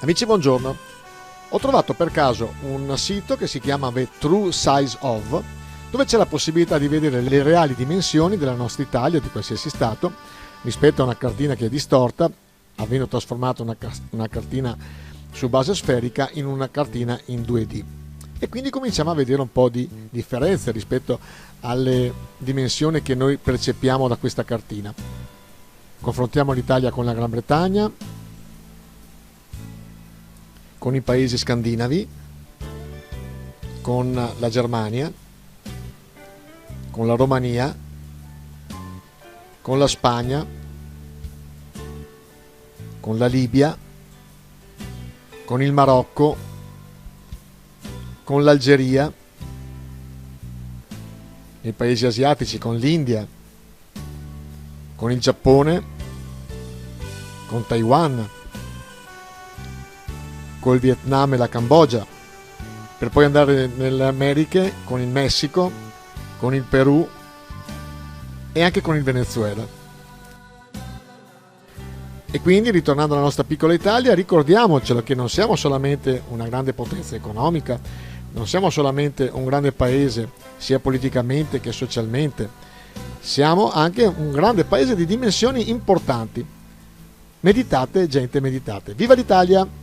Amici, buongiorno. Ho trovato per caso un sito che si chiama The True Size Of, dove c'è la possibilità di vedere le reali dimensioni della nostra Italia, di qualsiasi stato, rispetto a una cartina che è distorta, avendo trasformato una cartina su base sferica in una cartina in 2D. E quindi cominciamo a vedere un po' di differenze rispetto alle dimensioni che noi percepiamo da questa cartina. Confrontiamo l'Italia con la Gran Bretagna, con i paesi scandinavi, con la Germania, con la Romania, con la Spagna, con la Libia, con il Marocco, con l'Algeria, nei paesi asiatici, con l'India, con il Giappone, con Taiwan, col Vietnam e la Cambogia, per poi andare nelle Americhe con il Messico, con il Perù e anche con il Venezuela. E quindi, ritornando alla nostra piccola Italia, ricordiamocelo che non siamo solamente una grande potenza economica, non siamo solamente un grande paese sia politicamente che socialmente, siamo anche un grande paese di dimensioni importanti. Meditate, gente, meditate. Viva l'Italia!